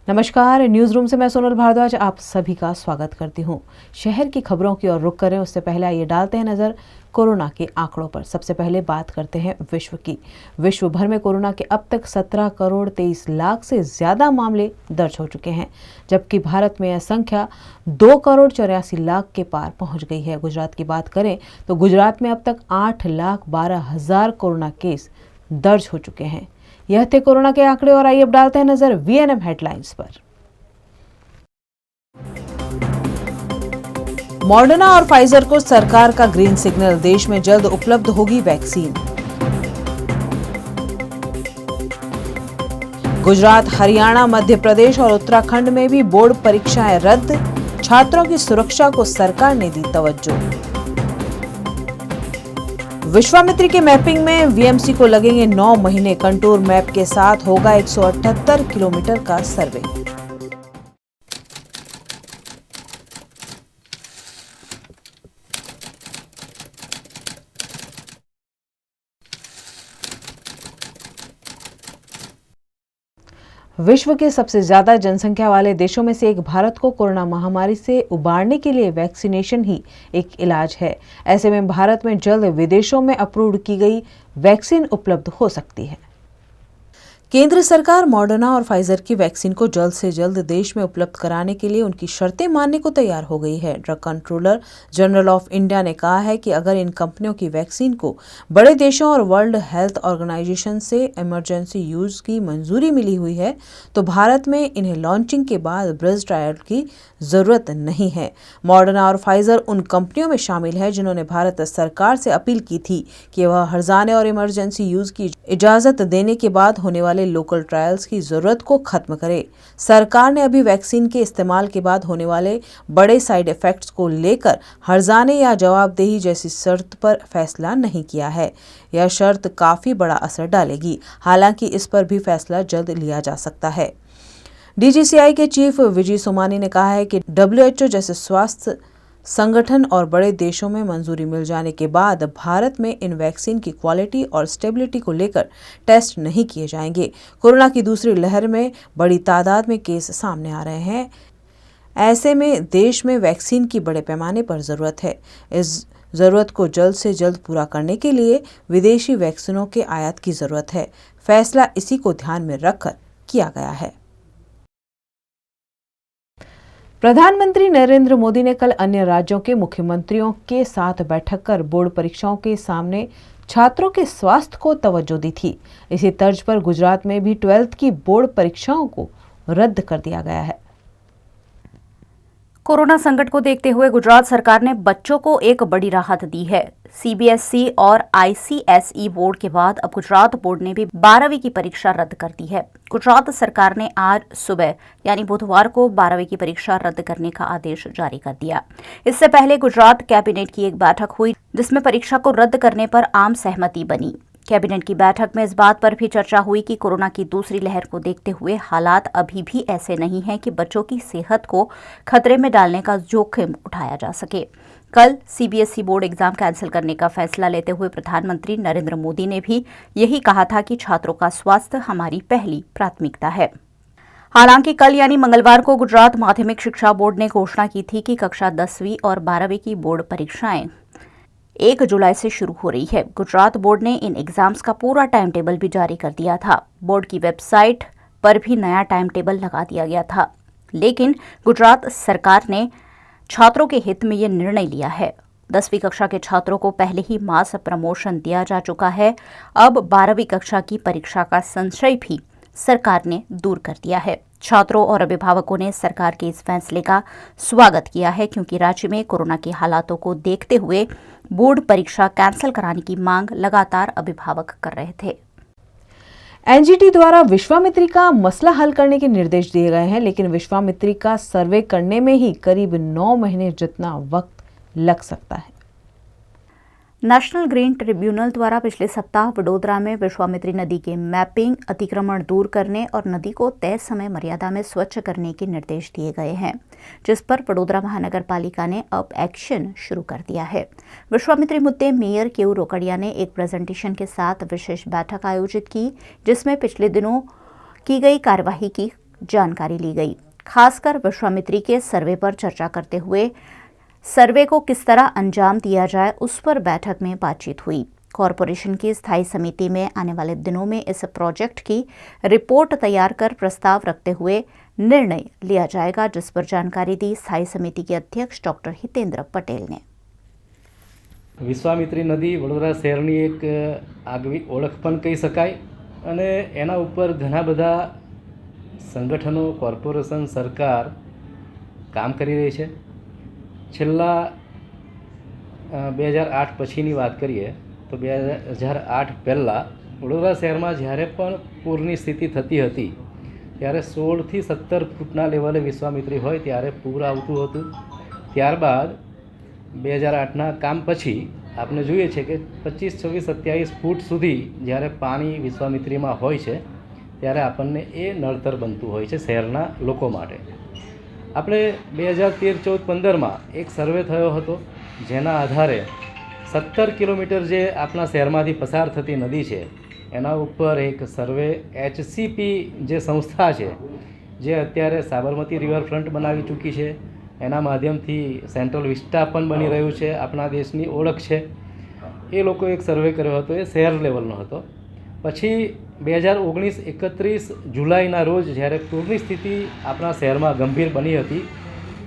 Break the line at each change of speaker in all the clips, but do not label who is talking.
नमस्कार, news room से मैं सोनल भारद्वाज आप सभी का स्वागत करती हूं। शहर की खबरों की ओर रुख करें उससे पहले आइए डालते हैं नजर कोरोना के आंकड़ों पर। सबसे पहले बात करते हैं विश्व की। विश्व भर में कोरोना के अब तक 17 करोड़ 23 लाख से ज्यादा मामले दर्ज हो चुके हैं, जबकि भारत में यह संख्या 2 करोड़ 84 लाख के पार पहुंच गई है। गुजरात की बात करें तो गुजरात में अब तक 8,12,000 कोरोना केस दर्ज हो चुके हैं। यह थे कोरोना के आंकड़े और आइए अब डालते हैं नजर वीएनएम हेडलाइंस पर। मॉडर्ना और फाइजर को सरकार का ग्रीन सिग्नल, देश में जल्द उपलब्ध होगी वैक्सीन। गुजरात, हरियाणा, मध्य प्रदेश और उत्तराखंड में भी बोर्ड परीक्षाएं रद्द, छात्रों की सुरक्षा को सरकार ने दी तवज्जो। विश्वामित्री के मैपिंग में वीएमसी को लगेंगे 9 महीने, कंटूर मैप के साथ होगा 178 किलोमीटर का सर्वे। विश्व के सबसे ज्यादा जनसंख्या वाले देशों में से एक भारत को कोरोना महामारी से उबारने के लिए वैक्सीनेशन ही एक इलाज है। ऐसे में भारत में जल्द विदेशों में अप्रूव्ड की गई वैक्सीन उपलब्ध हो सकती है। केंद्र सरकार मॉडर्ना और फाइजर की वैक्सीन को जल्द से जल्द देश में उपलब्ध कराने के लिए उनकी शर्तें मानने को तैयार हो गई है। Drug controller general of India ने कहा है कि अगर इन कंपनियों की वैक्सीन को बड़े देशों और वर्ल्ड हेल्थ ऑर्गेनाइजेशन से इमरजेंसी यूज की मंजूरी मिली हुई है तो भारत में इन्हें लॉन्चिंग के बाद ब्रिज ट्रायल की जरूरत नहीं है। मॉडर्ना और फाइजर उन कंपनियों में शामिल है जिन्होंने भारत सरकार से अपील की थी कि वह हर्जाने और इमरजेंसी यूज की इजाजत देने के बाद होने वाले लोकल ट्रायल्स की जरूरत को खत्म करे। सरकार ने अभी वैक्सीन के इस्तेमाल के बाद होने वाले बड़े साइड इफेक्ट्स को लेकर हर्जाने या जवाबदेही जैसी शर्त पर फैसला नहीं किया है। यह शर्त काफी बड़ा असर डालेगी, हालांकि इस पर भी फैसला जल्द लिया जा सकता है। डीजीसीआई के चीफ विजय सोमानी ने कहा है कि डब्ल्यूएचओ जैसे स्वास्थ्य संगठन और बड़े देशों में मंजूरी मिल जाने के बाद भारत में इन वैक्सीन की क्वालिटी और स्टेबिलिटी को लेकर टेस्ट नहीं किए जाएंगे। कोरोना की दूसरी लहर में बड़ी तादाद में केस सामने आ रहे हैं। ऐसे में देश में वैक्सीन की बड़े पैमाने पर जरूरत है। इस जरूरत को जल्द से जल्द पूरा करने के लिए विदेशी वैक्सीनों के आयात की जरूरत है। फैसला इसी को ध्यान में रखकर किया गया है। प्रधानमंत्री नरेंद्र मोदी ने कल अन्य राज्यों के मुख्यमंत्रियों के साथ बैठक कर बोर्ड परीक्षाओं के सामने छात्रों के स्वास्थ्य को तवज्जो दी थी। इसी तर्ज पर गुजरात में भी 12th की बोर्ड परीक्षाओं को रद्द कर दिया गया है।
कोरोना संकट को देखते हुए गुजरात सरकार ने बच्चों को एक बड़ी राहत दी है। सीबीएसई और आईसीएसई बोर्ड के बाद अब गुजरात बोर्ड ने भी 12वीं की परीक्षा रद्द कर दी है। गुजरात सरकार ने आज सुबह यानी बुधवार को 12वीं की परीक्षा रद्द करने का आदेश जारी कर दिया। इससे पहले गुजरात कैबिनेट की एक बैठक हुई जिसमें परीक्षा को रद्द करने पर आम सहमति बनी। कैबिनेट की बैठक में इस बात पर भी चर्चा हुई कि कोरोना की दूसरी लहर को देखते हुए हालात अभी भी ऐसे नहीं हैं कि बच्चों की सेहत को खतरे में डालने का जोखिम उठाया जा सके। कल सीबीएसई बोर्ड एग्जाम कैंसिल करने का फैसला लेते हुए प्रधानमंत्री नरेंद्र मोदी ने भी यही कहा था कि छात्रों का स्वास्थ्य हमारी पहली प्राथमिकता है। हालांकि कल यानी मंगलवार को गुजरात माध्यमिक शिक्षा बोर्ड ने घोषणा की थी कि कक्षा 10वीं और 12वीं की बोर्ड परीक्षाएं 1 जुलाई से शुरू हो रही है। गुजरात बोर्ड ने इन एग्जाम्स का पूरा टाइम टेबल भी जारी कर दिया था। बोर्ड की वेबसाइट पर भी नया टाइम टेबल लगा दिया गया था, लेकिन गुजरात सरकार ने छात्रों के हित में यह निर्णय लिया है। 10वीं कक्षा के छात्रों को पहले ही मास प्रमोशन दिया जा चुका है। अब 12वीं कक्षा की परीक्षा का संशय भी सरकार ने दूर कर दिया है। छात्रों और अभिभावकों ने सरकार के इस फैसले का स्वागत किया है, क्योंकि राज्य में कोरोना के हालातों को देखते हुए बोर्ड परीक्षा कैंसिल कराने की मांग लगातार अभिभावक कर रहे थे।
एनजीटी द्वारा विश्वामित्री का मसला हल करने के निर्देश दिए गए हैं, लेकिन विश्वामित्री का सर्वे करने में ही करीब 9 महीने जितना वक्त लग सकता है।
नेशनल ग्रीन ट्रिब्यूनल द्वारा पिछले सप्ताह वडोदरा में विश्वामित्री नदी के मैपिंग, अतिक्रमण दूर करने और नदी को तय समय मर्यादा में स्वच्छ करने के निर्देश दिए गए हैं, जिस पर वडोदरा महानगर पालिका ने अब एक्शन शुरू कर दिया है। विश्वामित्री मुद्दे मेयर केयू रोकड़िया ने एक प्रेजेंटेशन के साथ विशेष बैठक आयोजित की, जिसमें पिछले दिनों की गई कार्यवाही की जानकारी ली गई। खासकर विश्वामित्री के सर्वे पर चर्चा करते हुए सर्वे को किस तरह अंजाम दिया जाए उस पर बैठक में बातचीत हुई। कॉरपोरेशन की स्थायी समिति में आने वाले दिनों में इस प्रोजेक्ट की रिपोर्ट तैयार कर प्रस्ताव रखते हुए निर्णय लिया जाएगा, जिस पर जानकारी दी स्थायी समिति के अध्यक्ष डॉक्टर हितेंद्र पटेल ने।
વિશ્વામિત્રી નદી વડોદરા શહેરની એક આગવી ઓળખ પણ કહી શકાય અને એના ઉપર ઘણા બધા સંગઠનો, કોર્પોરેશન, સરકાર કામ કરી રહી છે. છેલ્લા 2008 પછીની વાત કરીએ તો 2008 પહેલાં વડોદરા શહેરમાં જ્યારે પણ પૂરની સ્થિતિ થતી હતી ત્યારે 16થી 17 ફૂટના લેવલે વિશ્વામિત્રી હોય ત્યારે પૂર આવતું હતું. ત્યારબાદ 2008ના કામ પછી આપણે જોઈએ છે કે 25, 26, 27 ફૂટ સુધી જ્યારે પાણી વિશ્વામિત્રીમાં હોય છે ત્યારે આપણને એ નડતર બનતું હોય છે શહેરના લોકો માટે. આપણે 2013, 14, 15માં એક સર્વે થયો હતો જેના આધારે 17 કિલોમીટર જે આપણા શહેરમાંથી પસાર થતી નદી છે એના ઉપર એક સર્વે HCP જે સંસ્થા છે જે અત્યારે સાબરમતી રિવરફ્રન્ટ બનાવી ચૂકી છે, એના માધ્યમથી સેન્ટ્રલ વિસ્ટા પણ બની રહ્યું છે, આપણા દેશની ઓળખ છે, એ લોકોએ એક સર્વે કર્યો હતો. એ શહેર લેવલનો હતો. પછી 2019-31 જુલાઈના રોજ જ્યારે પૂરની સ્થિતિ આપણા શહેરમાં ગંભીર બની હતી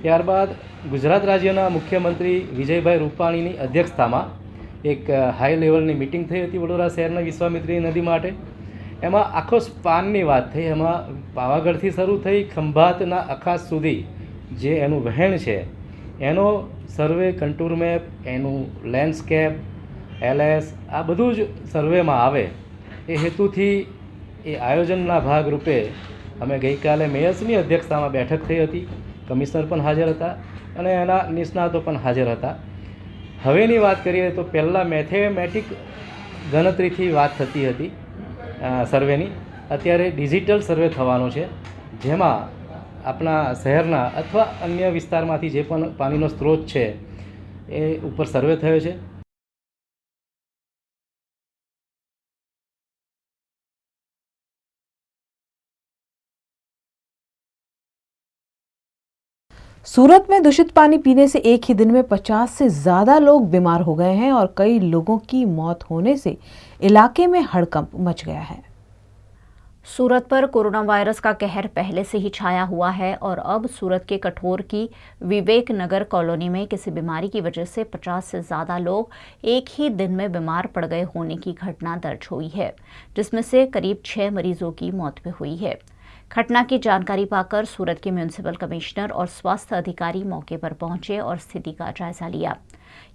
ત્યારબાદ ગુજરાત રાજ્યના મુખ્યમંત્રી વિજયભાઈ રૂપાણીની અધ્યક્ષતામાં એક હાઈ લેવલની મિટિંગ થઈ હતી વડોદરા શહેરના વિશ્વામિત્રી નદી માટે. એમાં આખો સ્પાનની વાત થઈ. એમાં પાવાગઢથી શરૂ થઈ ખંભાતના અખાત સુધી જે એનું વહેણ છે એનો સર્વે, કંટુર મેપ, એનું લેન્ડસ્કેપ, LS આ બધું જ સર્વેમાં આવે એ હેતુથી એ આયોજનના ભાગરૂપે અમે ગઈકાલે મેયર્સની અધ્યક્ષતામાં બેઠક થઈ હતી. કમિશનર પણ હાજર હતા અને એના નિષ્ણાતો પણ હાજર હતા. હવેની વાત કરીએ તો પહેલાં મેથેમેટિક ગણતરીથી વાત થતી હતી સર્વેની. અત્યારે ડિજિટલ સર્વે થવાનો છે જેમાં આપણા શહેરના અથવા અન્ય વિસ્તારમાંથી જે પણ પાણીનો સ્ત્રોત છે એ ઉપર સર્વે થયો છે.
सूरत में दूषित पानी पीने से एक ही दिन में 50 से ज्यादा लोग बीमार हो गए हैं और कई लोगों की मौत होने से इलाके में हड़कंप मच गया है।
सूरत पर कोरोना वायरस का कहर पहले से ही छाया हुआ है और अब सूरत के कठोर की विवेक नगर कॉलोनी में किसी बीमारी की वजह से 50 से ज़्यादा लोग एक ही दिन में बीमार पड़ गए होने की घटना दर्ज हुई है, जिसमें से करीब 6 मरीजों की मौत भी हुई है। घटना की जानकारी पाकर सूरत के म्यूनिसिपल कमिश्नर और स्वास्थ्य अधिकारी मौके पर पहुंचे और स्थिति का जायजा लिया।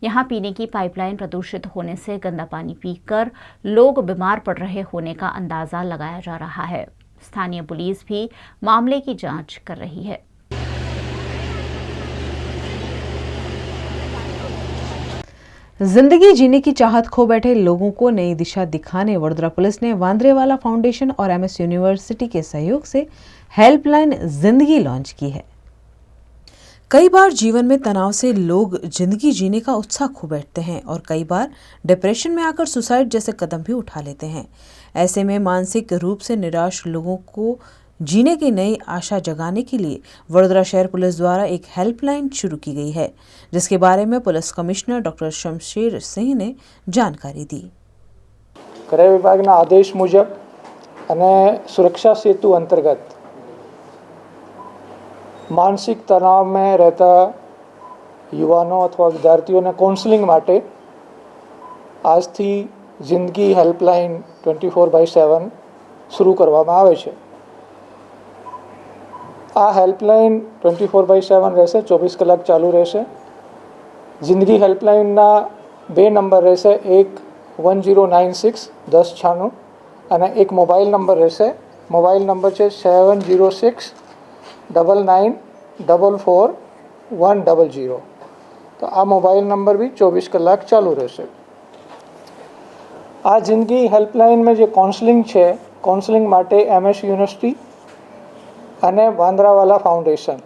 यहां पीने की पाइपलाइन प्रदूषित होने से गंदा पानी पीकर लोग बीमार पड़ रहे होने का अंदाजा लगाया जा रहा है। स्थानीय पुलिस भी मामले की जांच कर रही है।
जिंदगी जीने की चाहत खो बैठे लोगों को नई दिशा दिखाने वडोदरा पुलिस ने वांद्रेवाला फाउंडेशन और MS यूनिवर्सिटी के सहयोग से हेल्पलाइन जिंदगी लॉन्च की है। कई बार जीवन में तनाव से लोग जिंदगी जीने का उत्साह खो बैठते हैं और कई बार डिप्रेशन में आकर सुसाइड जैसे कदम भी उठा लेते हैं। ऐसे में मानसिक रूप से निराश लोगों को जीने की नई आशा जगाने के लिए वडोदरा शहर पुलिस द्वारा एक हेल्पलाइन शुरू की गई है, जिसके बारे में police commissioner doctor Shamsher Singh ने जानकारी दी।
गृह विभागના આદેશ મુજબ અને સુરક્ષા સેતુ અંતર્ગત માનસિક તણાવ में રહેતા યુવાનો અથવા વિદ્યાર્થીઓને કાઉન્સેલિંગ માટે આજથી જિંદગી હેલ્પલાઇન 24/7 શરૂ કરવામાં આવે છે। આ હેલ્પલાઇન 24/7 રહેશે, 24 કલાક ચાલુ રહેશે। જિંદગી હેલ્પલાઇનના 2 નંબર રહેશે, એક 1096 1096 અને એક મોબાઈલ નંબર રહેશે। મોબાઈલ નંબર છે 706 99 44 100। તો આ મોબાઈલ નંબર બી 24 કલાક ચાલુ રહેશે। આ જિંદગી હેલ્પલાઇન में જે કાઉન્સેલિંગ છે, કાઉન્સેલિંગ માટે MS યુનિવર્સિટી અને વાંદરાવાલા ફાઉન્ડેશન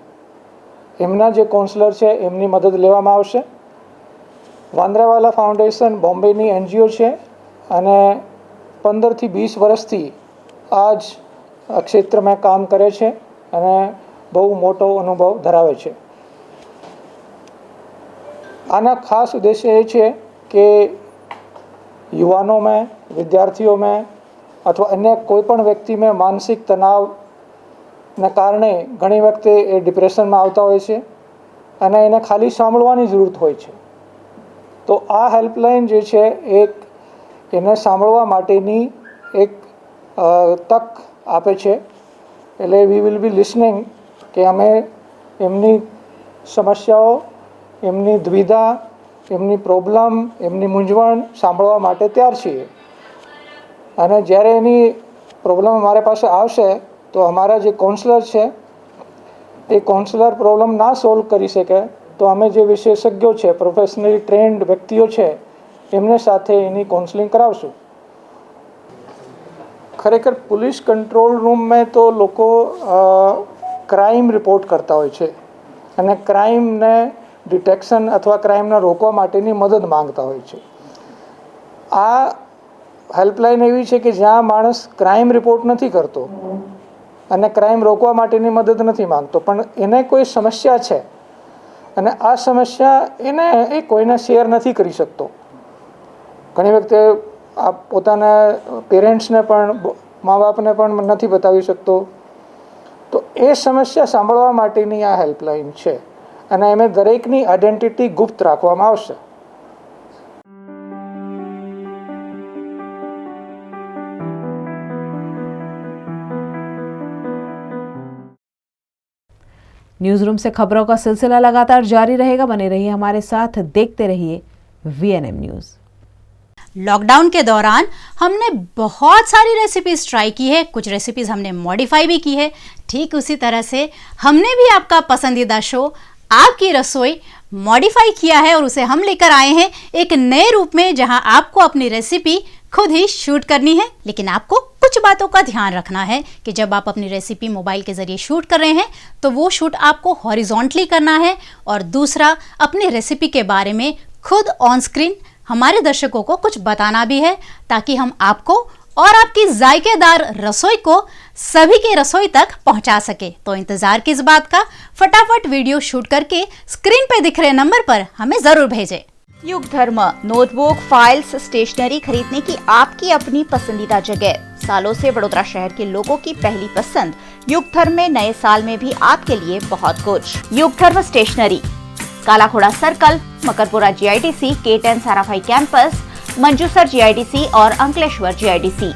એમના જે કાઉન્સલર છે એમની મદદ લેવામાં આવશે। વાંદરાવાલા ફાઉન્ડેશન બોમ્બેની NGO છે અને 15 થી 20 વર્ષથી આ જ ક્ષેત્રમાં કામ કરે છે અને બહુ મોટો અનુભવ ધરાવે છે. આના ખાસ ઉદ્દેશ્ય એ છે કે युवाओं में, विद्यार्थियों में अथवा अन्य कोईपण व्यक्ति में मानसिक तनावना कारणे घणी वखते ए डिप्रेशन में आवता होय छे अने एने खाली सांभळवानी जरूरत होय छे. तो आ हेल्पलाइन जे छे एक एने सांभळवा माटेनी एक तक आपे छे. एटले वी विल बी लिसनिंग के अमे एमनी समस्याओ, एमनी दुविधा, एमनी प्रॉब्लम, एमनी मूंझवण सांभळवा माटे तैयार छीए. અને જ્યારે એની પ્રોબ્લેમ અમારે પાસે આવશે તો અમારા જે કાઉન્સલર છે એ કાઉન્સલર પ્રોબ્લેમ ના સોલ્વ કરી શકે તો અમે જે વિશેષજ્ઞો છે, પ્રોફેશનલી ટ્રેન્ડ વ્યક્તિઓ છે એમને સાથે એની કાઉન્સલિંગ કરાવશું. ખરેખર પોલીસ કંટ્રોલ રૂમમાં તો લોકો ક્રાઇમ રિપોર્ટ કરતા હોય છે અને ક્રાઇમને ડિટેક્શન અથવા ક્રાઇમને રોકવા માટેની મદદ માંગતા હોય છે. આ હેલ્પલાઇન એવી છે કે જ્યાં માણસ ક્રાઇમ રિપોર્ટ નથી કરતો અને ક્રાઇમ રોકવા માટેની મદદ નથી માંગતો, પણ એને કોઈ સમસ્યા છે અને આ સમસ્યા એને એ કોઈને શેર નથી કરી શકતો. ઘણી વખતે આ પોતાના પેરેન્ટ્સને પણ, મા બાપને પણ નથી બતાવી શકતો. તો એ સમસ્યા સાંભળવા માટેની આ હેલ્પલાઇન છે અને એમે દરેકની આઈડેન્ટિટી ગુપ્ત રાખવામાં આવશે.
न्यूज रूम से खबरों का सिलसिला लगातार जारी रहेगा. बने रहिए हमारे साथ, देखते रहिए VNM न्यूज.
लॉकडाउन के दौरान हमने बहुत सारी रेसिपीज ट्राई की है, कुछ रेसिपीज हमने मॉडिफाई भी की है. ठीक उसी तरह से हमने भी आपका पसंदीदा शो आपकी रसोई मॉडिफाई किया है और उसे हम लेकर आए हैं एक नए रूप में, जहां आपको अपनी रेसिपी खुद ही शूट करनी है. लेकिन आपको कुछ बातों का ध्यान रखना है कि जब आप अपनी रेसिपी मोबाइल के जरिए शूट कर रहे हैं तो वो शूट आपको हॉरिजॉन्टली करना है. और दूसरा, अपनी रेसिपी के बारे में खुद ऑन स्क्रीन हमारे दर्शकों को कुछ बताना भी है, ताकि हम आपको और आपकी जायकेदार रसोई को सभी के रसोई तक पहुंचा सके. तो इंतजार किस बात का, फटाफट वीडियो शूट करके स्क्रीन पे दिख रहे नंबर पर हमें जरूर भेजें.
युग धर्म नोटबुक, फाइल्स, स्टेशनरी खरीदने की आपकी अपनी पसंदीदा जगह. सालों से वडोदरा शहर के लोगों की पहली पसंद. युग धर्म में नए साल में भी आपके लिए बहुत कुछ. Yug Dharma stationery, Kalakhoda circle, Makarpura GIDC, K10 Sarabhai campus, Manjusar GIDC और अंकलेश्वर GIDC.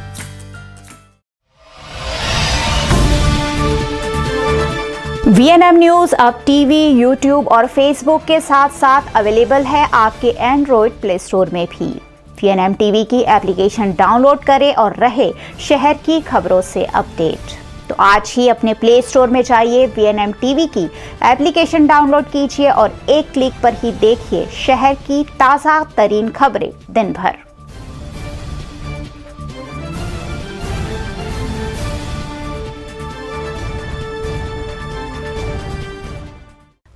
VNM न्यूज अब टीवी, यूट्यूब और फेसबुक के साथ साथ अवेलेबल है आपके एंड्रॉइड प्ले स्टोर में भी. VNM टीवी की एप्लीकेशन डाउनलोड करें और रहे शहर की खबरों से अपडेट. तो आज ही अपने प्ले स्टोर में जाइए, VNM टीवी की एप्लीकेशन डाउनलोड कीजिए और एक क्लिक पर ही देखिए शहर की ताज़ा तरीन खबरें दिन भर.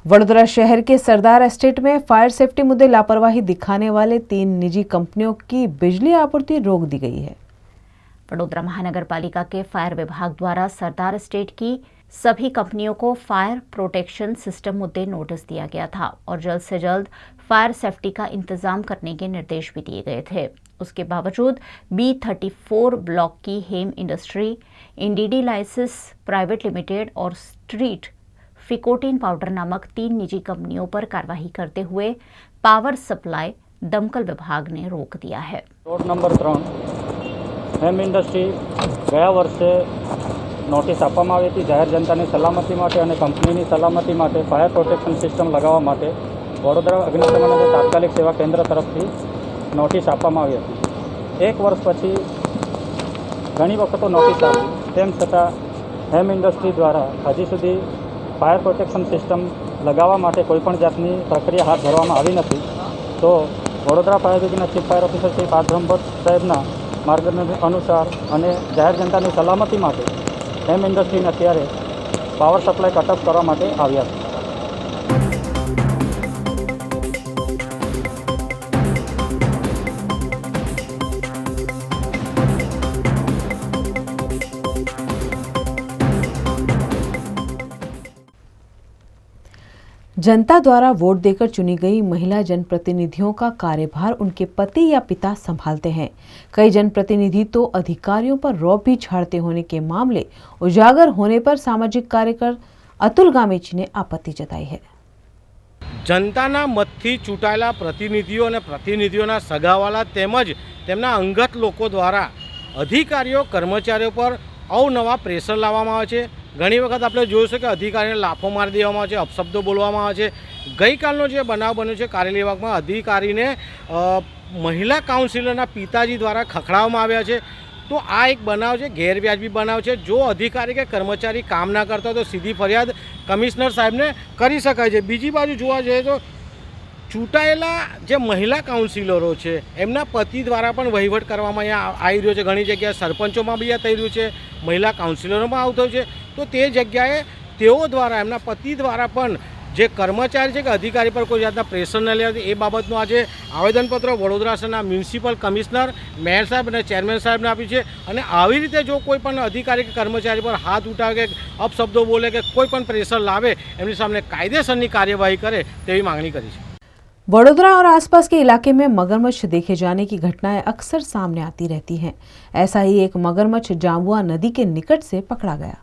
वडोदरा शहर के सरदार एस्टेट में फायर सेफ्टी मुद्दे लापरवाही दिखाने वाले 3 निजी कंपनियों की बिजली आपूर्ति रोक दी गई है.
वडोदरा महानगर पालिका के फायर विभाग द्वारा सरदार एस्टेट की सभी कंपनियों को फायर प्रोटेक्शन सिस्टम मुद्दे नोटिस दिया गया था और जल्द से जल्द फायर सेफ्टी का इंतजाम करने के निर्देश भी दिए गए थे. उसके बावजूद B34 ब्लॉक की हेम industry, Ndidi licence private limited और स्ट्रीट फिकोटिन पाउडर नामक 3 निजी कंपनियों पर कार्रवाई करते हुए पावर सप्लाई दमकल विभाग ने रोक दिया है.
रोड नंबर 3 हेम इंडस्ट्री ગયા વર્ષે નોટિસ આપવામાં આવી હતી જાહેર જનતાની સલામતી માટે અને કંપનીની સલામતી માટે ફાયર પ્રોટેક્શન સિસ્ટમ લગાવવા માટે વડોદરા અગ્નિશમન અને તાત્કાલિક સેવા કેન્દ્ર તરફથી નોટિસ આપવામાં આવી હતી. 1 વર્ષ પછી ઘણી વખતો નોટિસ આપી, તેમ છતાં હેમ ઇન્ડસ્ટ્રી દ્વારા હજી સુધી ફાયર પ્રોટેક્શન સિસ્ટમ લગાવવા માટે કોઈપણ જાતની પ્રક્રિયા હાથ ધરવામાં આવી નથી. તો વડોદરા ફાયર બ્રિગેડના chief fire officer Shri Parth Brahmbhatt સાહેબના માર્ગદર્શન અનુસાર અને જાહેર જનતાની સલામતી માટે હેમ ઇન્ડસ્ટ્રીને અત્યારે પાવર સપ્લાય કટઅપ કરવા માટે આવ્યા છે.
जनता द्वारा वोट देकर चुनी गई महिला जनप्रतिनिधियों का कार्यभार उनके पति या पिता संभालते हैं। कई जनप्रतिनिधि तो अधिकारियों पर रौब भी झाड़ते होने के मामले उजागर होने पर सामाजिक कार्यकर अतुल गामेची ने आपत्ति जताई है।
जनताना मतथी चूंटाયેલા પ્રતિનિધિઓ અને પ્રતિનિધિઓના સગાવાલા તેમજ તેમના અંગત લોકો દ્વારા અધિકારીઓ કર્મચારીઓ પર અવનવા પ્રેશર લાવવામાં આવે છે। ઘણી વખત આપણે જોયું છે કે અધિકારીને લાફો મારી દેવામાં આવે છે, અપશબ્દો બોલવામાં આવે છે। ગઈકાલનો જે બનાવ બન્યો છે કારેલી વિભાગમાં અધિકારીને મહિલા કાઉન્સિલરના પિતાજી દ્વારા ખખડાવવામાં આવ્યા છે। તો આ એક બનાવ છે, ગેરવ્યાજબી બનાવ છે। જો અધિકારી કે કર્મચારી કામ ના કરતા તો સીધી ફરિયાદ કમિશનર સાહેબને કરી શકાય છે। બીજી બાજુ જોવા જઈએ તો ચૂંટાયેલા જે મહિલા કાઉન્સિલરો છે એમના પતિ દ્વારા પણ વહીવટ કરવામાં અહીંયા આવી રહ્યો છે। ઘણી જગ્યાએ સરપંચોમાં બી આ થઈ રહ્યું છે, મહિલા કાઉન્સિલરોમાં આવું થયું છે। તો તે જગ્યાએ તેઓ દ્વારા એમના પતિ દ્વારા પણ જે કર્મચારી છે કે અધિકારી પર કોઈ જાતના પ્રેશર ન લેવાથી એ બાબતનું આજે આવેદનપત્ર વડોદરા શહેરના મ્યુનિસિપલ કમિશનર, મેયર સાહેબ અને ચેરમેન સાહેબને આપ્યું છે। અને આવી રીતે જો કોઈ પણ અધિકારી કે કર્મચારી પર હાથ ઉઠાવે કે અપશબ્દો બોલે કે કોઈ પણ પ્રેશર લાવે એમની સામે કાયદેસરની કાર્યવાહી કરે તેવી માગણી કરી છે।
वडोदरा और आसपास के इलाके में मगरमच्छ देखे जाने की घटनाएं अक्सर सामने आती रहती हैं। ऐसा ही एक मगरमच्छ जांबुआ नदी के निकट से पकड़ा गया।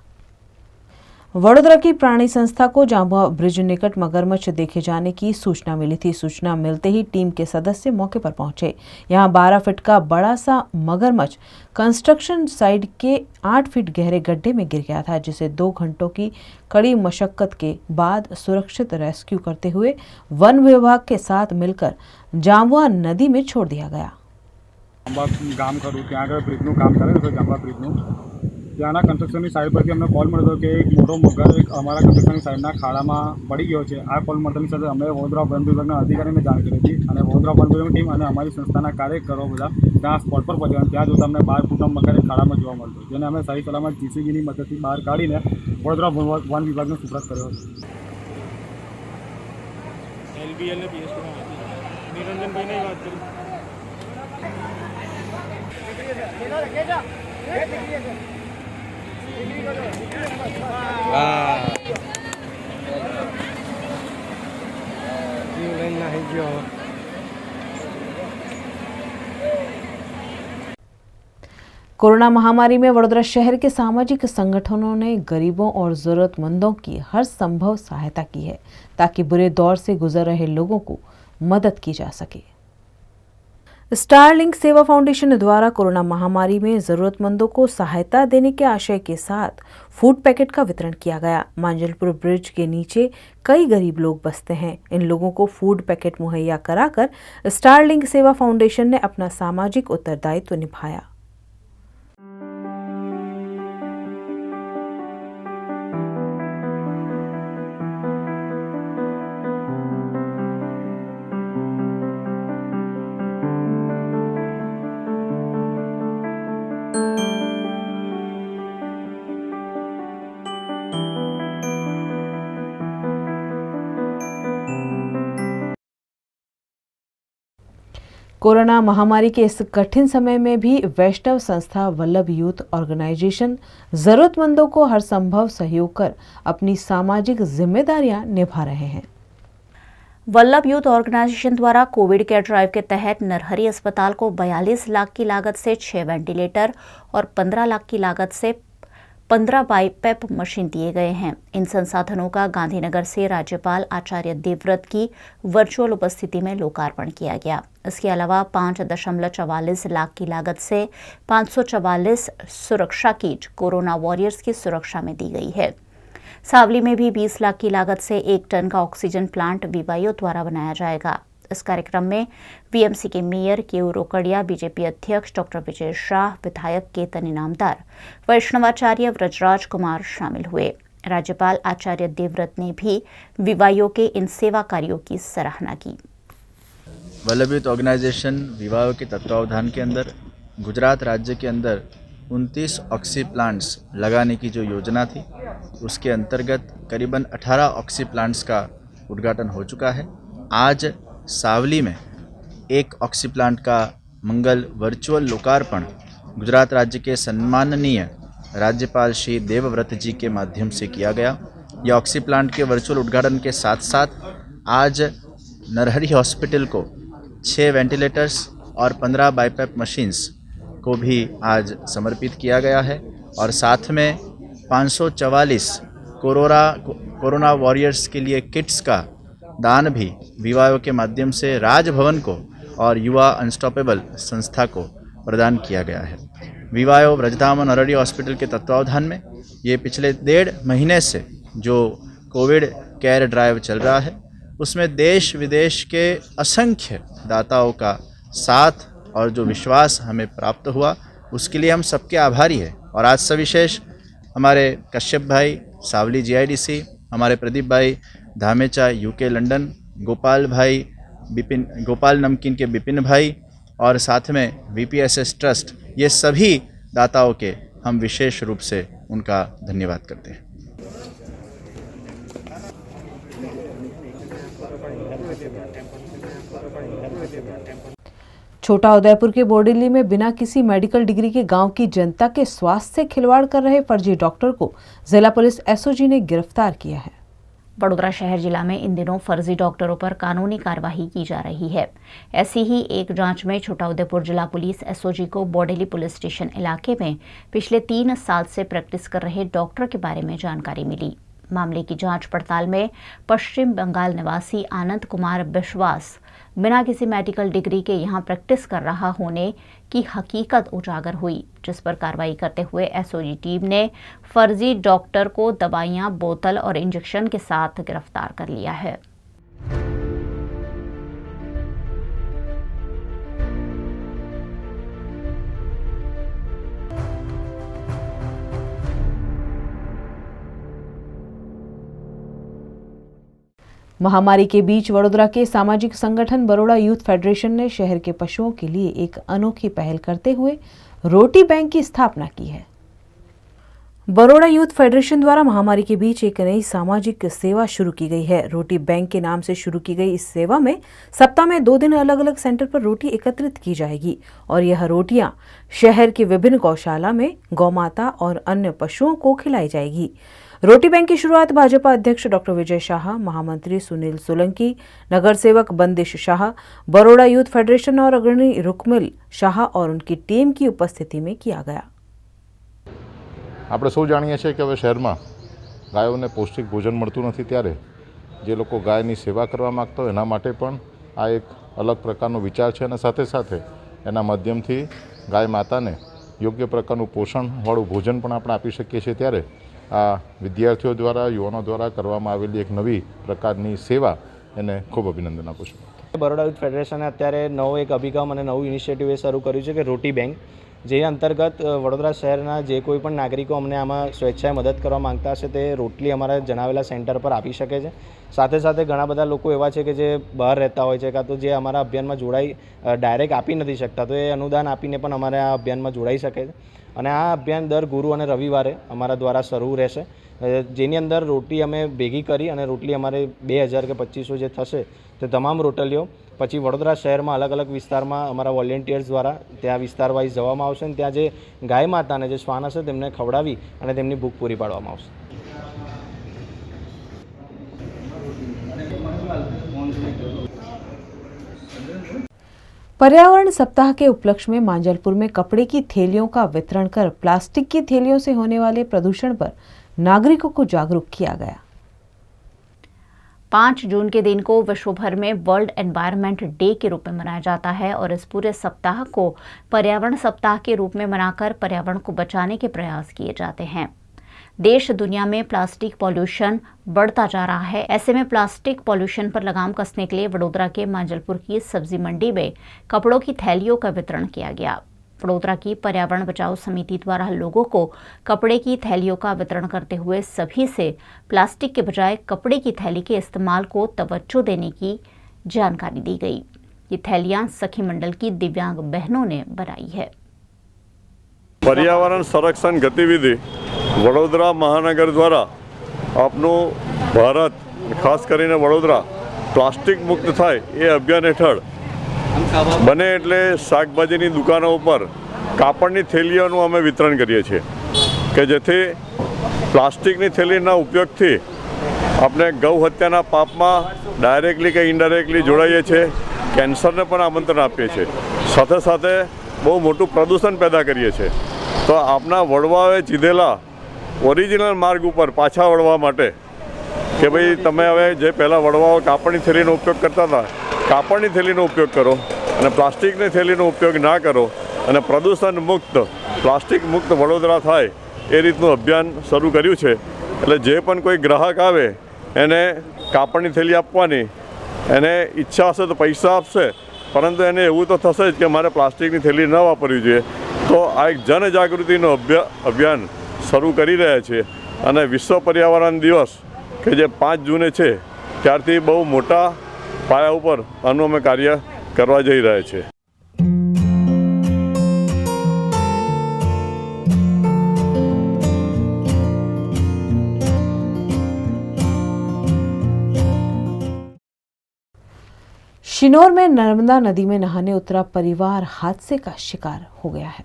वडोदरा की प्राणी संस्था को जांबुआ ब्रिज निकट मगरमच्छ देखे जाने की सूचना मिली थी। सूचना मिलते ही टीम के सदस्य मौके पर पहुंचे। यहां 12 फीट का बड़ा सा मगरमच्छ कंस्ट्रक्शन साइट के 8 फीट गहरे गड्ढे में गिर गया था, जिसे 2 घंटों की कड़ी मशक्कत के बाद सुरक्षित रेस्क्यू करते हुए वन विभाग के साथ मिलकर जांबुआ नदी में छोड़ दिया गया।
ગામ કરું ત્યાં આગળ બ્રિજનું કામ કરે છે, જાંબા બ્રિજનું ત્યાંના કન્સ્ટ્રક્શનની સાઈડ પરથી અમને કોલ મળ્યો હતો કે એક મોટો મગર એક અમારા કન્સ્ટ્રક્શનની સાઈડના ખાડામાં પડી ગયો છે। આ કોલ મળતાની સાથે અમે વડોદરા વન વિભાગના અધિકારીને જાણ કરી હતી અને વડોદરા વન વિભાગની ટીમ અને અમારી સંસ્થાના કાર્યકરો બધા ત્યાં સ્પોટ પર પહોંચ્યા। ત્યાં જોતા અમને 12 ફૂટનો મગર એક ખાડામાં જોવા મળતો, જેને અમે સહી સલામત જીસીબીની મદદથી બહાર કાઢીને વડોદરા વન વિભાગને સુપ્રત કર્યો હતો। એલબીએલ ને પીએસપી નિરંજનભાઈને વાત કરી।
कोरोना महामारी में वडोदरा शहर के सामाजिक संगठनों ने गरीबों और जरूरतमंदों की हर संभव सहायता की है, ताकि बुरे दौर से गुजर रहे लोगों को मदद की जा सके। स्टारलिंक सेवा फाउंडेशन द्वारा कोरोना महामारी में जरूरतमंदों को सहायता देने के आशय के साथ फूड पैकेट का वितरण किया गया। मांजलपुर ब्रिज के नीचे कई गरीब लोग बसते हैं। इन लोगों को फूड पैकेट मुहैया कराकर स्टारलिंक सेवा फाउंडेशन ने अपना सामाजिक उत्तरदायित्व निभाया। कोरोना महामारी के इस कठिन समय में भी वैष्णव संस्था वल्लभ यूथ ऑर्गेनाइजेशन जरूरतमंदों को हर संभव सहयोग कर अपनी सामाजिक जिम्मेदारियां निभा रहे हैं।
वल्लभ यूथ ऑर्गेनाइजेशन द्वारा कोविड केयर ड्राइव के तहत नरहरी अस्पताल को 42 लाख की लागत से 6 वेंटिलेटर और 15 लाख की लागत से 15 बाईपैप मशीन दिए गए हैं। इन संसाधनों का गांधीनगर से राज्यपाल आचार्य देवव्रत की वर्चुअल उपस्थिति में लोकार्पण किया गया। इसके अलावा 5.44 लाख की लागत से 544 सुरक्षा किट कोरोना वॉरियर्स की सुरक्षा में दी गई है। सावली में भी 20 लाख की लागत से 1 टन का ऑक्सीजन प्लांट वीवाईओ द्वारा बनाया जाएगा। इस कार्यक्रम में बीएमसी के मेयर केयू रोकड़िया, बीजेपी अध्यक्ष डॉक्टर विजय शाह, विधायक केतन इनामदार, वैष्णवाचार्य व्रजराज कुमार शामिल हुए। राज्यपाल आचार्य देवव्रत ने भी वीवाईओ के इन सेवा कार्यों की सराहना की।
वल्लभ यूथ ऑर्गेनाइजेशन वीवाईओ के तत्वावधान के अंदर गुजरात राज्य के अंदर 29 ऑक्सी प्लांट्स लगाने की जो योजना थी, उसके अंतर्गत करीबन 18 ऑक्सी प्लांट्स का उद्घाटन हो चुका है। आज सावली में एक ऑक्सी प्लांट का मंगल वर्चुअल लोकार्पण गुजरात राज्य के सम्माननीय राज्यपाल श्री देवव्रत जी के माध्यम से किया गया। ये ऑक्सी प्लांट के वर्चुअल उद्घाटन के साथ साथ आज नरहरी हॉस्पिटल को 6 वेंटिलेटर्स और 15 बाईपैप मशीन्स को भी आज समर्पित किया गया है और साथ में 544 कोरोना वॉरियर्स के लिए किट्स का दान भी विवायो के माध्यम से राजभवन को और युवा अनस्टॉपेबल संस्था को प्रदान किया गया है। विवायो ब्रजधाम नरहरी हॉस्पिटल के तत्वावधान में ये पिछले 1.5 महीने से जो कोविड केयर ड्राइव चल रहा है उसमें देश विदेश के असंख्य दाताओं का साथ और जो विश्वास हमें प्राप्त हुआ उसके लिए हम सबके आभारी हैं। और आज सविशेष हमारे कश्यप भाई सावली GIDC, हमारे प्रदीप भाई धामेचा UK लंदन, गोपाल नमकीन के बिपिन भाई और साथ में VPSS ट्रस्ट, ये सभी दाताओं के हम विशेष रूप से उनका धन्यवाद करते हैं।
छोटा उदयपुर के बोडेली में बिना किसी मेडिकल डिग्री के गांव की जनता के स्वास्थ्य से खिलवाड़ कर रहे फर्जी डॉक्टर को जिला पुलिस SOG ने गिरफ्तार किया है।
वडोदरा शहर जिला में इन दिनों फर्जी डॉक्टरों पर कानूनी कार्रवाई की जा रही है। ऐसी ही एक जांच में छोटा उदयपुर जिला पुलिस SOG को बोडेली पुलिस स्टेशन इलाके में पिछले 3 साल से प्रैक्टिस कर रहे डॉक्टर के बारे में जानकारी मिली। मामले की जांच पड़ताल में पश्चिम बंगाल निवासी आनंद कुमार विश्वास बिना किसी मेडिकल डिग्री के यहां प्रैक्टिस कर रहा होने की हकीकत उजागर हुई, जिस पर कार्रवाई करते हुए SOG टीम ने फर्जी डॉक्टर को दवाइयां, बोतल और इंजेक्शन के साथ गिरफ्तार कर लिया है।
महामारी के बीच वडोदरा के सामाजिक संगठन बरोड़ा यूथ फेडरेशन ने शहर के पशुओं के लिए एक अनोखी पहल करते हुए रोटी बैंक की स्थापना की है। बरोड़ा यूथ फेडरेशन द्वारा महामारी के बीच एक नई सामाजिक सेवा शुरू की गई है। रोटी बैंक के नाम से शुरू की गई इस सेवा में सप्ताह में 2 दिन अलग अलग सेंटर पर रोटी एकत्रित की जाएगी और यह रोटियां शहर की विभिन्न गौशाला में गौमाता और अन्य पशुओं को खिलाई जाएगी। रोटी बैंक की शुरुआत भाजपा अध्यक्ष डॉक्टर विजय शाह, महामंत्री सुनील सोलंकी, नगर सेवक बंदिश शाह, बरोड़ा यूथ फेडरेशन और अग्रणी रुकमिल शाह और उनकी टीम की उपस्थिति में किया गया।
આપણે સૌ જાણીએ છીએ કે હવે શહેરમાં ગાયોને પૌષ્ટિક ભોજન મળતું નથી, ત્યારે જે લોકો ગાયની સેવા કરવા માગતા હોય એના માટે પણ આ એક અલગ પ્રકારનો વિચાર છે અને સાથે સાથે એના માધ્યમથી ગાય માતાને યોગ્ય પ્રકારનું પોષણવાળું ભોજન પણ આપણે આપી શકીએ છીએ। ત્યારે આ વિદ્યાર્થીઓ દ્વારા, યુવાનો દ્વારા કરવામાં આવેલી એક નવી પ્રકારની સેવા એને ખૂબ અભિનંદન આપું છું।
બરોડા યુથ ફેડરેશને અત્યારે નવો એક અભિગમ અને નવું ઇનિશિયેટિવ એ શરૂ કર્યું છે કે રોટી બેંક, જે અંતર્ગત વડોદરા શહેરના જે કોઈ પણ નાગરિકો અમને આમાં સ્વેચ્છાએ મદદ કરવા માંગતા હશે તે રોટલી અમારા જણાવેલા સેન્ટર પર આપી શકે છે। સાથે સાથે ઘણા બધા લોકો એવા છે કે જે બહાર રહેતા હોય છે કાં તો જે અમારા અભિયાનમાં જોડાઈ ડાયરેક્ટ આપી નથી શકતા, તો એ અનુદાન આપીને પણ અમારે આ અભિયાનમાં જોડાઈ શકે છે। અને આ અભિયાન દર ગુરુ અને રવિવારે અમારા દ્વારા શરૂ રહેશે, જેની અંદર રોટી અમે ભેગી કરી અને રોટલી અમારે 2000 કે 2500 જે થશે તે તમામ રોટલીઓ પછી વડોદરા શહેરમાં અલગ અલગ વિસ્તારમાં અમારા વોલેન્ટિયર્સ દ્વારા ત્યાં વિસ્તાર વાઇઝ જવામાં આવશે અને ત્યાં જે ગાય માતાને જે શ્વાન હશે તેમને ખવડાવી અને તેમની ભૂખ પૂરી પાડવામાં આવશે।
पर्यावरण सप्ताह के उपलक्ष्य में मांजलपुर में कपड़े की थैलियों का वितरण कर प्लास्टिक की थैलियों से होने वाले प्रदूषण पर नागरिकों को जागरूक किया गया।
5 जून के दिन को विश्व भर में वर्ल्ड एनवायरनमेंट डे के रूप में मनाया जाता है और इस पूरे सप्ताह को पर्यावरण सप्ताह के रूप में मनाकर पर्यावरण को बचाने के प्रयास किए जाते हैं। देश दुनिया में प्लास्टिक पॉल्यूशन बढ़ता जा रहा है। ऐसे में प्लास्टिक पॉल्यूशन पर लगाम कसने के लिए वडोदरा के मांजलपुर की सब्जी मंडी में कपड़ों की थैलियों का वितरण किया गया। वडोदरा की पर्यावरण बचाओ समिति द्वारा लोगों को कपड़े की थैलियों का वितरण करते हुए सभी से प्लास्टिक के बजाय कपड़े की थैली के इस्तेमाल को तवज्जो देने की जानकारी दी गई। ये थैलियां सखी मंडल की दिव्यांग बहनों ने बनाई है।
पर्यावरण संरक्षण गतिविधि वडोदरा महानगर द्वारा आपनो भारत खास करीने वडोदरा प्लास्टिक मुक्त थाय ए अभियान हेठळ बने एटले शाकभाजीनी दुकानों पर कापड़नी थैलीओनुं अमे वितरण करीए छीए के जेथी प्लास्टिकनी थैलीना उपयोगथी આપણે ગૌ હત્યાના પાપમાં ડાયરેક્ટલી કે ઇનડાયરેક્ટલી જોડાઈએ છીએ, કેન્સરને પણ આમંત્રણ આપીએ છીએ, સાથે સાથે બહુ મોટું પ્રદૂષણ પેદા કરીએ છીએ. તો આપના વડવાઓએ ચીધેલા ઓરિજિનલ માર્ગ ઉપર પાછા વળવા માટે કે ભાઈ તમે હવે જે પહેલાં વડવાઓ કાપડની થેલીનો ઉપયોગ કરતા હતા, કાપડની થેલીનો ઉપયોગ કરો અને પ્લાસ્ટિકની થેલીનો ઉપયોગ ના કરો અને પ્રદૂષણ મુક્ત, પ્લાસ્ટિક મુક્ત વડોદરા થાય એ રીતનું અભિયાન શરૂ કર્યું છે. એટલે જે પણ કોઈ ગ્રાહક આવે એને કાપડની થેલી આપવાની, એને ઈચ્છા હશે તો પૈસા આપશે, પરંતુ એને એવું તો થશે જ કે મારે પ્લાસ્ટિકની થેલી ન વાપરવી જોઈએ. તો આ એક જનજાગૃતિનો અભિયાન શરૂ કરી રહ્યા છે અને વિશ્વ પર્યાવરણ દિવસ કે જે 5 જૂને છે ત્યારથી બહુ મોટા પાયા ઉપર આનું અમે કાર્ય કરવા જઈ રહ્યા છીએ.
शिनौर में नर्मदा नदी में नहाने उतरा परिवार हादसे का शिकार हो गया है.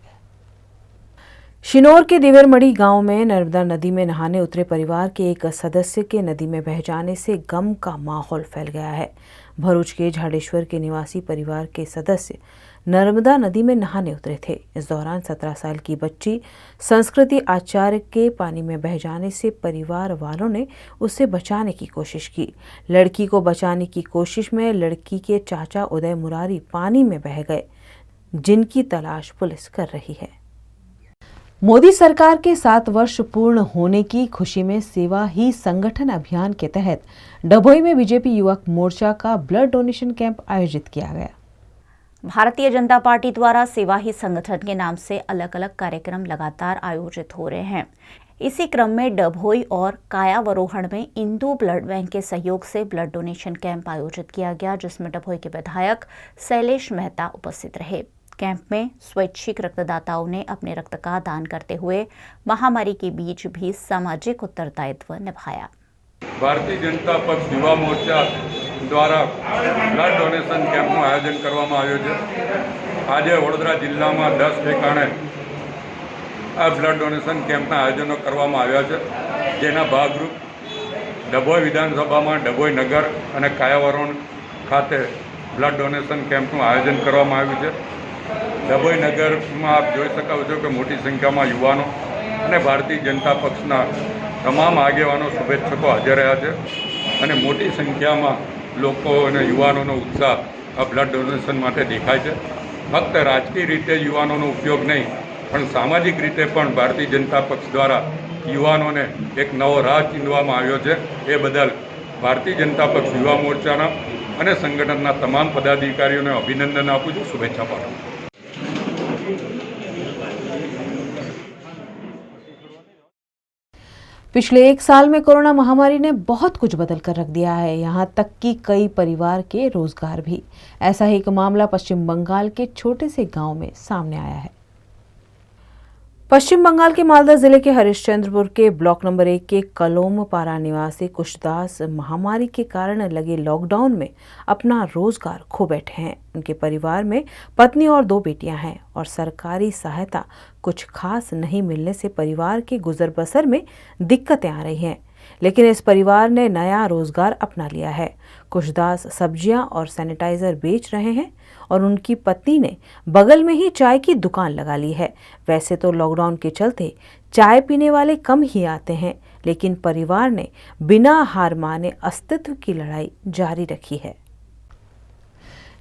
शिनौर के देवरमढ़ी गांव में नर्मदा नदी में नहाने उतरे परिवार के एक सदस्य के नदी में बह जाने से गम का माहौल फैल गया है. भरूच के झाड़ेश्वर के निवासी परिवार के सदस्य नर्मदा नदी में नहाने उतरे थे. इस दौरान 17 साल की बच्ची संस्कृति आचार्य के पानी में बह जाने से परिवार वालों ने उसे बचाने की कोशिश की. लड़की को बचाने की कोशिश में लड़की के चाचा उदय मुरारी पानी में बह गए, जिनकी तलाश पुलिस कर रही है. मोदी सरकार के 7 वर्ष पूर्ण होने की खुशी में सेवा ही संगठन अभियान के तहत डभोई में बीजेपी युवक मोर्चा का ब्लड डोनेशन कैंप आयोजित किया गया.
भारतीय जनता पार्टी द्वारा सेवा ही संगठन के नाम से अलग अलग कार्यक्रम लगातार आयोजित हो रहे हैं. इसी क्रम में डभोई और कायावरोहण में इंदू ब्लड बैंक के सहयोग से ब्लड डोनेशन कैंप आयोजित किया गया, जिसमें डभोई के विधायक शैलेश मेहता उपस्थित रहे. कैंप में स्वैच्छिक रक्तदाताओं ने अपने रक्त का दान करते हुए महामारी के बीच भी सामाजिक उत्तरदायित्व निभाया.
भारतीय जनता पक्ष युवा मोर्चा द्वारा ब्लड डोनेशन कैम्पનું આયોજન કરવામાં આવ્યું છે. આજે વડોદરા જિલ્લામાં 10 ઠેકાણે આ બ્લડ ડોનેશન કેમ્પના આયોજનો કરવામાં આવ્યા છે, જેના ભાગરૂપ ડભોઈ વિધાનસભામાં ડભોઈ નગર અને કાયાવરોણ ખાતે બ્લડ ડોનેશન કેમ્પનું આયોજન કરવામાં આવ્યું છે. ડભોઈ નગરમાં આપ જોઈ શકો છો કે મોટી સંખ્યામાં યુવાનો અને ભારતીય જનતા પક્ષના તમામ આગેવાનો શુભેચ્છકો હાજર રહ્યા છે અને મોટી સંખ્યામાં લોકો અને યુવાનોનો ઉત્સાહ આ બ્લડ ડોનેશન માટે દેખાય છે. ફક્ત રાજકીય રીતે યુવાનોનો ઉપયોગ નહીં, પણ સામાજિક રીતે પણ ભારતીય જનતા પક્ષ દ્વારા યુવાનોને એક નવો રાહ ચીંધવામાં આવ્યો છે. એ બદલ ભારતીય જનતા પક્ષ યુવા મોરચાના અને સંગઠનના તમામ પદાધિકારીઓને અભિનંદન આપું છું, શુભેચ્છા પાઠવું.
पिछले 1 साल में कोरोना महामारी ने बहुत कुछ बदल कर रख दिया है, यहाँ तक कि कई परिवार के रोजगार भी. ऐसा ही एक मामला पश्चिम बंगाल के छोटे से गांव में सामने आया है. पश्चिम बंगाल के मालदा जिले के हरिश्चंद्रपुर के ब्लॉक नंबर 1 के कलोमपारा निवासी कुशदास महामारी के कारण लगे लॉकडाउन में अपना रोजगार खो बैठे हैं. उनके परिवार में पत्नी और 2 बेटियां हैं और सरकारी सहायता कुछ खास नहीं मिलने से परिवार के गुजर बसर में दिक्कतें आ रही हैं. लेकिन इस परिवार ने नया रोजगार अपना लिया है. कुशदास सब्जियां और सैनिटाइजर बेच रहे हैं और उनकी पत्नी ने बगल में ही चाय की दुकान लगा ली है. वैसे तो लॉकडाउन के चलते चाय पीने वाले कम ही आते हैं, लेकिन परिवार ने बिना हार माने अस्तित्व की लड़ाई जारी रखी है.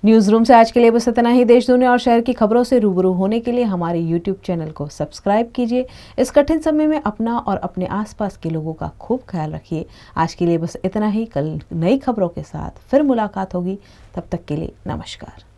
न्यूज़ रूम से आज के लिए बस इतना ही. देश दुनिया और शहर की खबरों से रूबरू होने के लिए हमारे YouTube चैनल को सब्सक्राइब कीजिए. इस कठिन समय में अपना और अपने आसपास के लोगों का खूब ख्याल रखिए. आज के लिए बस इतना ही. कल नई खबरों के साथ फिर मुलाकात होगी. तब तक के लिए नमस्कार.